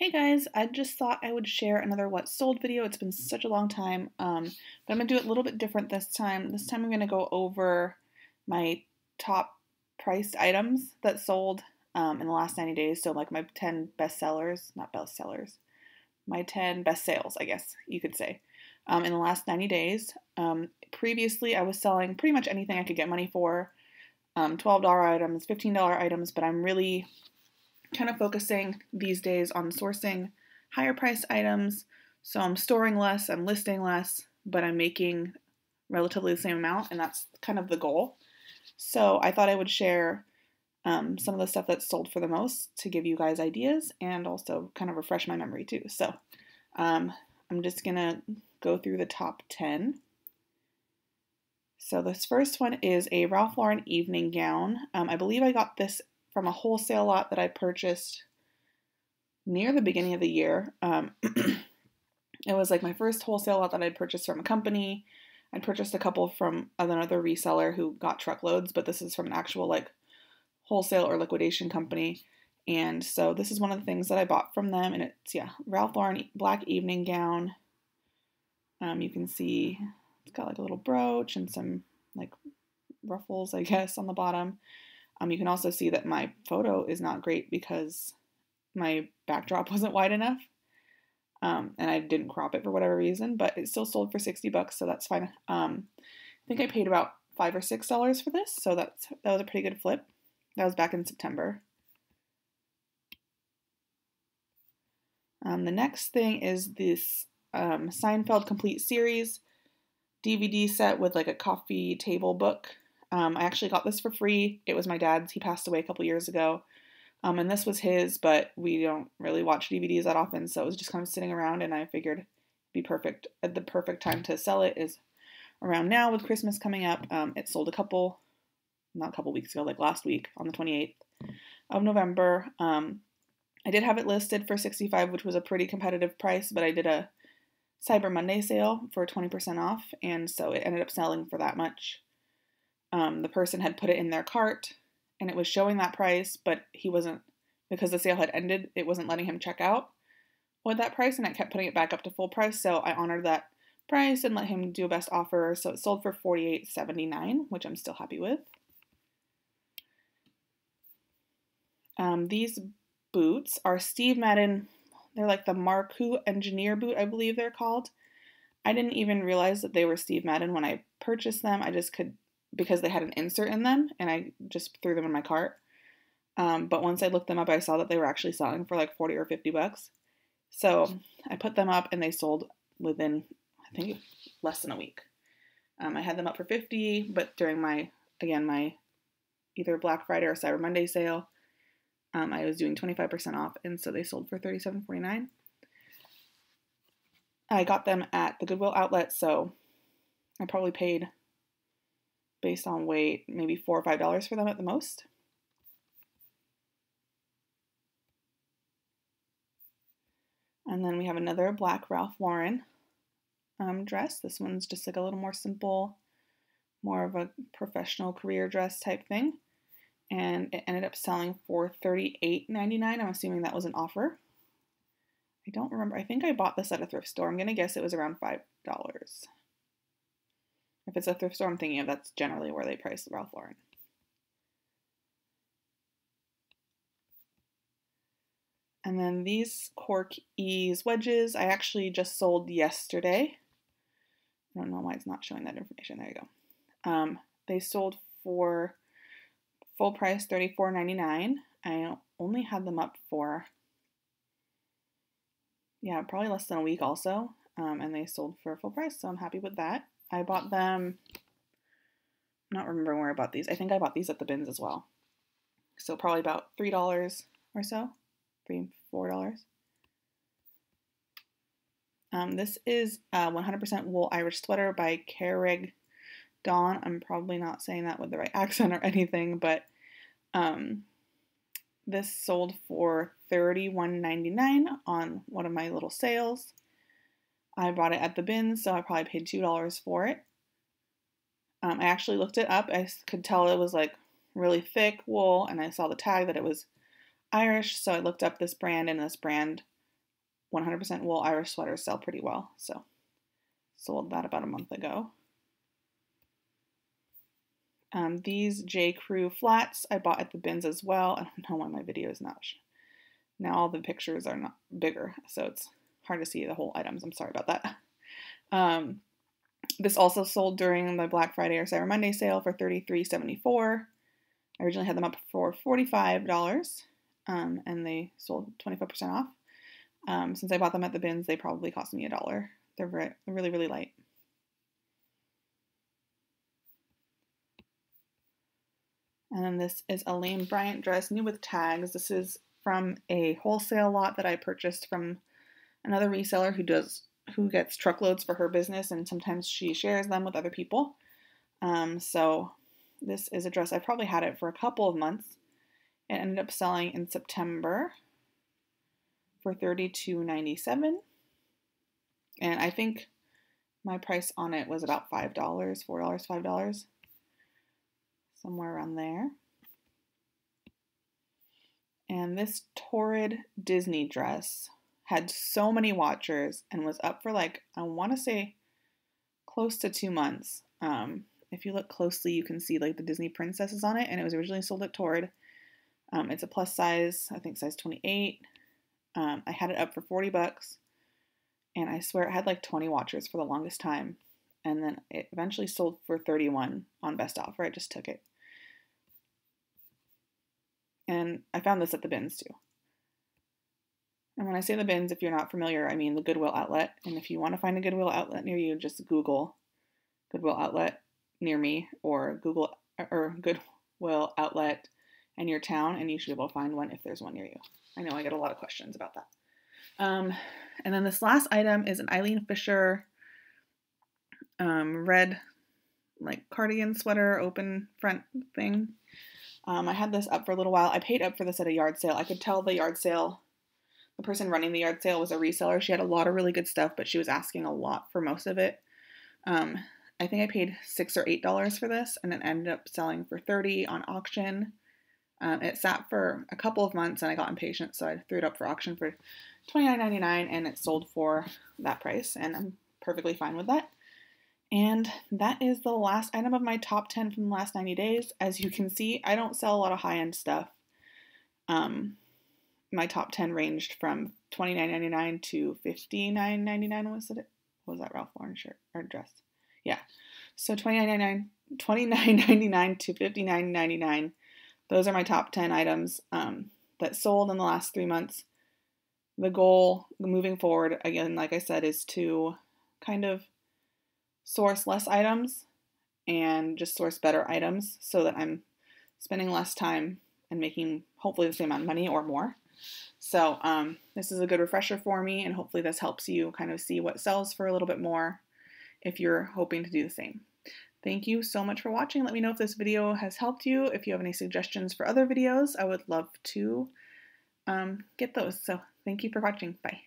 Hey guys, I just thought I would share another what sold video. It's been such a long time, but I'm gonna do it a little bit different this time. This time I'm gonna go over my top priced items that sold in the last 90 days. So like my 10 best sellers, not best sellers, my 10 best sales, I guess you could say, in the last 90 days. Previously, I was selling pretty much anything I could get money for, $12 items, $15 items, but I'm really kind of focusing these days on sourcing higher priced items. So I'm storing less, I'm listing less, but I'm making relatively the same amount, and that's kind of the goal. So I thought I would share some of the stuff that's sold for the most to give you guys ideas and also kind of refresh my memory too. So I'm just gonna go through the top 10. So this first one is a Ralph Lauren evening gown. I believe I got this from a wholesale lot that I purchased near the beginning of the year. It was like my first wholesale lot that I'd purchased from a company. I'd purchased a couple from another reseller who got truckloads, but this is from an actual like wholesale or liquidation company. And so this is one of the things that I bought from them, and it's Ralph Lauren black evening gown. You can see it's got like a little brooch and some like ruffles, I guess, on the bottom. You can also see that my photo is not great because my backdrop wasn't wide enough, and I didn't crop it for whatever reason, but it still sold for $60, so that's fine. I think I paid about $5 or $6 for this, so that was a pretty good flip. That was back in September. The next thing is this Seinfeld Complete Series DVD set with like a coffee table book. I actually got this for free. It was my dad's. He passed away a couple years ago. And this was his, but we don't really watch DVDs that often, so it was just kind of sitting around, and I figured it'd be perfect. The perfect time to sell it is around now with Christmas coming up. It sold not a couple weeks ago, like last week on the 28th of November. I did have it listed for $65, which was a pretty competitive price, but I did a Cyber Monday sale for 20% off, and so it ended up selling for that much. The person had put it in their cart, and it was showing that price, but he wasn't, because the sale had ended, it wasn't letting him check out with that price, and it kept putting it back up to full price, so I honored that price and let him do a best offer, so it sold for $48.79, which I'm still happy with. These boots are Steve Madden. They're like the Marku Engineer boot, I believe they're called. I didn't even realize that they were Steve Madden when I purchased them. I just could, because they had an insert in them, and I just threw them in my cart. But once I looked them up, I saw that they were actually selling for like $40 or $50. So I put them up, and they sold within, I think, less than a week. I had them up for $50, but during my either Black Friday or Cyber Monday sale, I was doing 25% off, and so they sold for $37.49. I got them at the Goodwill outlet, so I probably paid, based on weight, maybe $4 or $5 for them at the most. And then we have another black Ralph Lauren dress. This one's just like a little more simple, more of a professional career dress type thing. And it ended up selling for $38.99. I'm assuming that was an offer. I don't remember. I think I bought this at a thrift store. I'm going to guess it was around $5. If it's a thrift store I'm thinking of, that's generally where they price Ralph Lauren. And then these Cork Ease wedges, I actually just sold yesterday. I don't know why it's not showing that information. There you go. They sold for full price $34.99. I only had them up for, probably less than a week also, and they sold for full price, so I'm happy with that. I bought them, I'm not remembering where I bought these. I think I bought these at the bins as well. So probably about $3 or so, $4. This is a 100% wool Irish sweater by Carrig Dawn. I'm probably not saying that with the right accent or anything, but this sold for $31.99 on one of my little sales. I bought it at the bins, so I probably paid $2 for it. I actually looked it up. I could tell it was like really thick wool, and I saw the tag that it was Irish, so I looked up this brand, and this brand 100% wool Irish sweaters sell pretty well, so sold that about a month ago. These J. Crew flats I bought at the bins as well. I don't know why my video is not. Now all the pictures are not bigger, so it's hard to see the whole items. I'm sorry about that. This also sold during the Black Friday or Cyber Monday sale for $33.74. I originally had them up for $45, and they sold 25% off. Since I bought them at the bins, they probably cost me $1. They're really, really light. And then this is a Lane Bryant dress, new with tags. This is from a wholesale lot that I purchased from another reseller who gets truckloads for her business, and sometimes she shares them with other people. So this is a dress. I probably had it for a couple of months. It ended up selling in September for $32.97. And I think my price on it was about $5, $4, $5. Somewhere around there. And this torrid Disney dress had so many watchers and was up for like, I want to say close to 2 months. If you look closely, you can see like the Disney princesses on it, and it was originally sold at Torrid. It's a plus size, I think size 28. I had it up for $40, and I swear it had like 20 watchers for the longest time. And then it eventually sold for $31 on best offer. I just took it. And I found this at the bins too. And when I say the bins, if you're not familiar, I mean the Goodwill outlet. And if you want to find a Goodwill outlet near you, just Google Goodwill outlet near me, or Google or Goodwill outlet in your town, and you should be able to find one if there's one near you. I know I get a lot of questions about that. And then this last item is an Eileen Fisher red like cardigan sweater open front thing. I had this up for a little while. I paid up for this at a yard sale. I could tell the yard sale, the person running the yard sale was a reseller. She had a lot of really good stuff, but she was asking a lot for most of it. I think I paid $6 or $8 for this, and it ended up selling for $30 on auction. It sat for a couple of months, and I got impatient, so I threw it up for auction for $29.99, and it sold for that price, and I'm perfectly fine with that. And that is the last item of my top 10 from the last 90 days. As you can see, I don't sell a lot of high-end stuff. My top 10 ranged from $29.99 to $59.99. Was that Ralph Lauren shirt or dress? Yeah. So $29.99 to $59.99. Those are my top 10 items that sold in the last 3 months. The goal moving forward, again, like I said, is to kind of source less items and just source better items so that I'm spending less time and making hopefully the same amount of money or more. So this is a good refresher for me, and hopefully this helps you kind of see what sells for a little bit more if you're hoping to do the same. Thank you so much for watching. Let me know if this video has helped you. If you have any suggestions for other videos, I would love to get those. So thank you for watching. Bye.